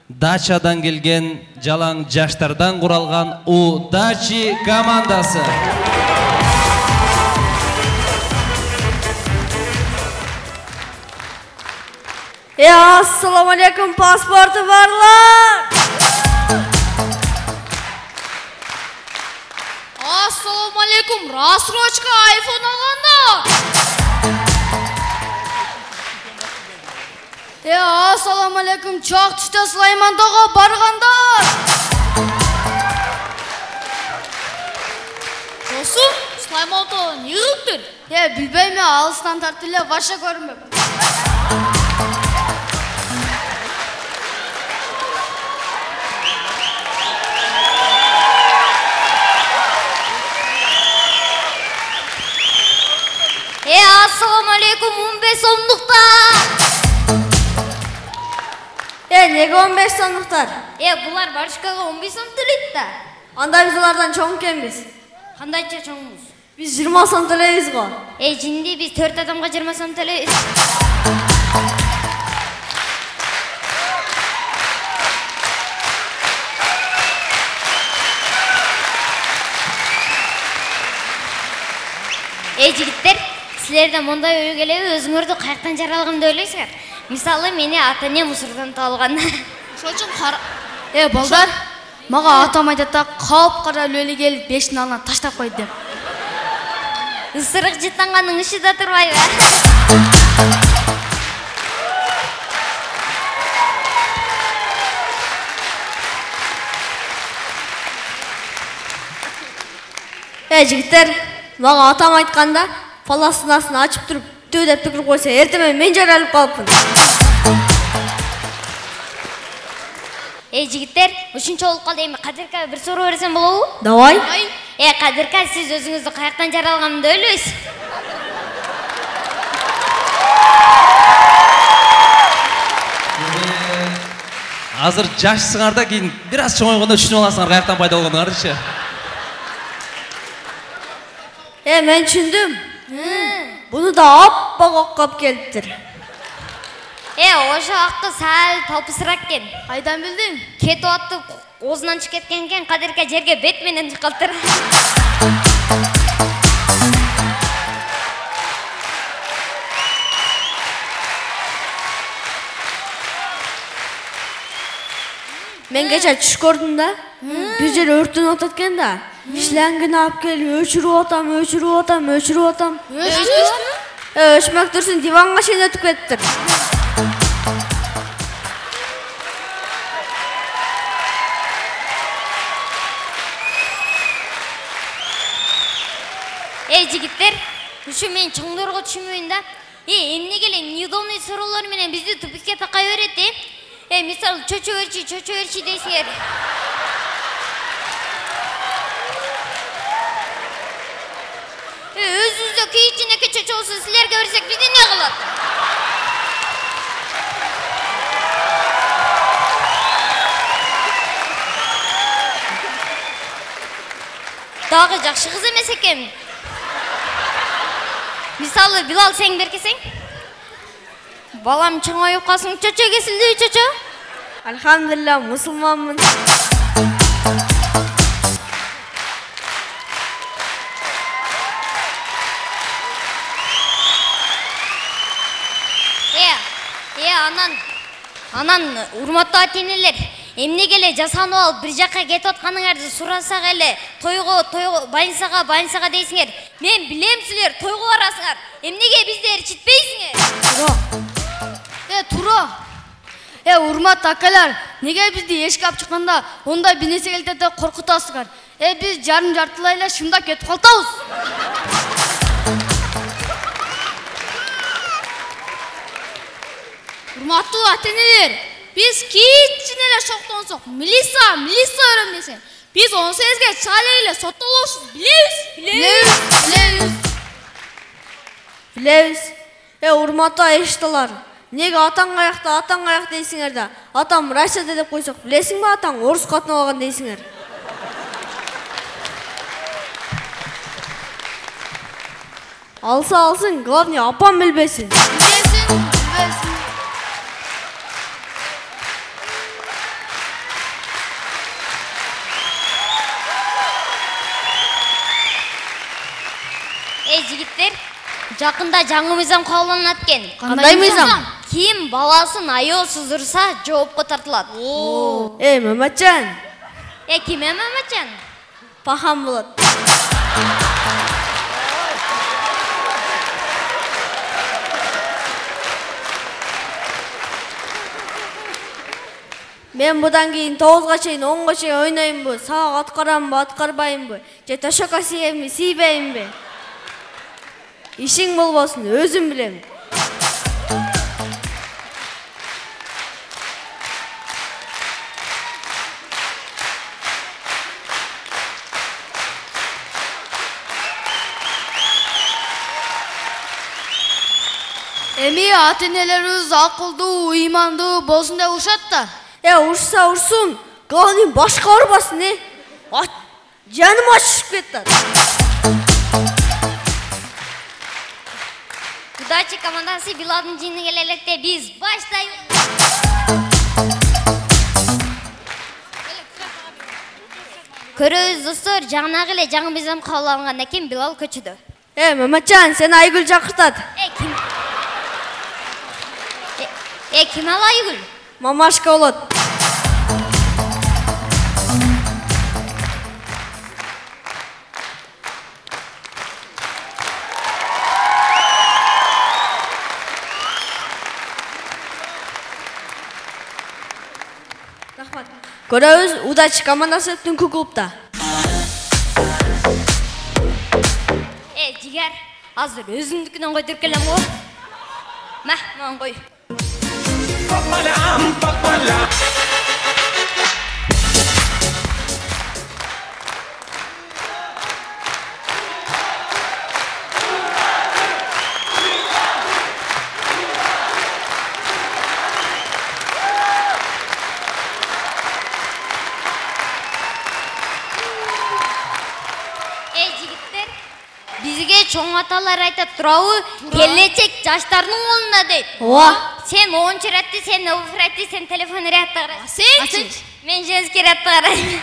Дачадан келген жалаң жаштардан құралған Удачи командасы. Assalamu alaikum, pasportu varlar. Assalamu alaikum, rassrochka iPhone alganlar. Assalamu alaikum, choq tushda Sulaymondog'a borganlar. Do'stum, Sulaymondog'a ne qilibdir? Bilmayman, alısdan tartiblar, boshqa ko'rinmayapti. Assalamu alaikum, 15 so'mliklar. Nega 15 so'mliklar? Bular barishkaga 15 so'm to'laydi-da. Anda biz ulardan cho'ngkenmiz. Qandaycha cho'ngmiz? Biz 20 so'm to'laymiz-ku. Jindi biz 4 odamga 20 so'm to'laymiz. Jigitler, sizlerden monday ой келеби, өзүңөрдү каяктан жаралганымды ойлойсуңар? Мисалы, мени ата-энем Мусурдан алган. Ошол үчүн балдар, мага атам айтат да, калп кара өлө келип 5-тин алынан таштап койду деп. Ысырык жытанганын иши да турбайбы? Жигиттер, мага атам айтканда, паластынасын ачып туруп, төө деп түкүрүп койсо, эртемен мен жаралып калыпмын. Жигиттер, ушунча болуп калды, эми Кадырка бир суроо берсем болобу? Давай. Кадырка, сиз өзүңүздү каяктан жаралганымды ойлойсуз? Азыр жашсыңар да, кийин бир аз чоңойгондо түшүнүп аласыңар каяктан пайда болгондуңарды. Мен түшүндүм. Буну да аппак оккап келиптир. Ошо акты сал талпысыраак экен. Кайдан билдиң? Кетип аттып, оозунан чыгып кеткен экен, Кадырка жерге бет менен чыккалтыр. Мен кече түш көрдүм да. Бир жер өрттөнүп атат экен да. Шлангын алып келип өчүрүп атам. Өчмөк турсун, диванга чейин өтүп кетиптир. Жигиттер, ушу мен чоңдорго түшүнбөйүн да. Эмнеге эле неудобный суроолор менен бизди тупикке такай берет, мисалы, чөчө берчи дейсиңер. Өзүбүздө кийичинеке чөчө болсо, силерге берсек бизди не кылат? Дагы жакшы кыз эмес экен. Мисалы, Билал, сен беркесең? Балам чоңоюп калсың, чөчө кесилдиби, чөчө? Алхамдулилла, мусулманмын. Анан, урматтуу ата-энелер, эмнеге эле жасанып алып бир жакка кетип атканыңарды сурасак эле, тойго, банисага дейсиңер. Мен билем, силер тойго барасыңар. Эмнеге бизди ээрчитпейсиңер? Тура. Урматтуу акалар, неге бизди эшикке алып чыкканда ондай бир нерсе келет деп коркутасыңар? Биз жартылай эле шындап кетип калтабыз. Урматтуу ата-энелер, биз кичине эле шоктонсок, милиция өрөм десең, биз 18-ге чыга эле соттолобуз, Билебиз. Урматтуу эшталар, неге атаң каякта дейсиңер да? Атам Россияда деп койсок, билесиңби атаң орус катын алган дейсиңер. Алса алсын, главное апам билбесин. Жигиттер, жакында жаңы мыйзам кабылданат экен. Кандай мыйзам? Ким баласын аyoqsuz ursa жоопко тартылат. Маматжан. Ким Маматжан? Пахан болот. Мен будан кийин 9га чейин 10га чейин ойноймунбу, сабак аткарамбы, аткарбаймбы, же тошокко сийемби, сийбеймби? Ишиң болбосун, өзүм билем. Эми ата-энелерибиз акылдуу, ыймандуу болсун деп урушат да. Урса урсун, главный башка урбасын, жаным ачышып кетет. Удачи командасы Биладын жыйыны келе электе биз баштайбыз. Көрөбүз достор, жаңагы эле жаңы мыйзам кабыл алынгандан кийин Билал көчүдө. Маматжан, сени Айгүл чакыртат. Ким ал Айгүл? Мамашка болот. Рахмат. Көрөбүз, Удачи командасы түнкү клубда. Жигер, азыр өзүмдүкүнөн койдуруп келем го. Ман кой. Жигиттер, бизге чоң аталар айтат турабы, келечек жаштардын колунда дейт. Sen 10 рәтти, sen офратти, sen телефон рәтти карайсың. Сен? Мен женский рәтти карайм.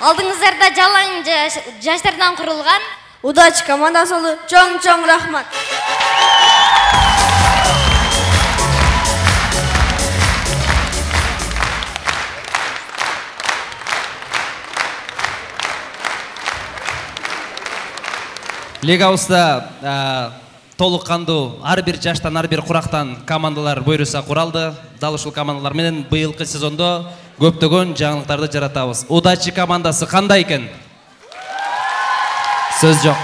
Алдыңыздарда жалаң жаштардан курулган Удачи командасы болду. Чоң рахмат. Лигабызда толук кандуу ар бир жаштан, ар бир курактан командалар буйруса куралды. Дал ушул командалар менен быйылкы сезондо көптөгөн жаңылыктарды жаратабыз. Удачи командасы кандай экен? Сөз жок.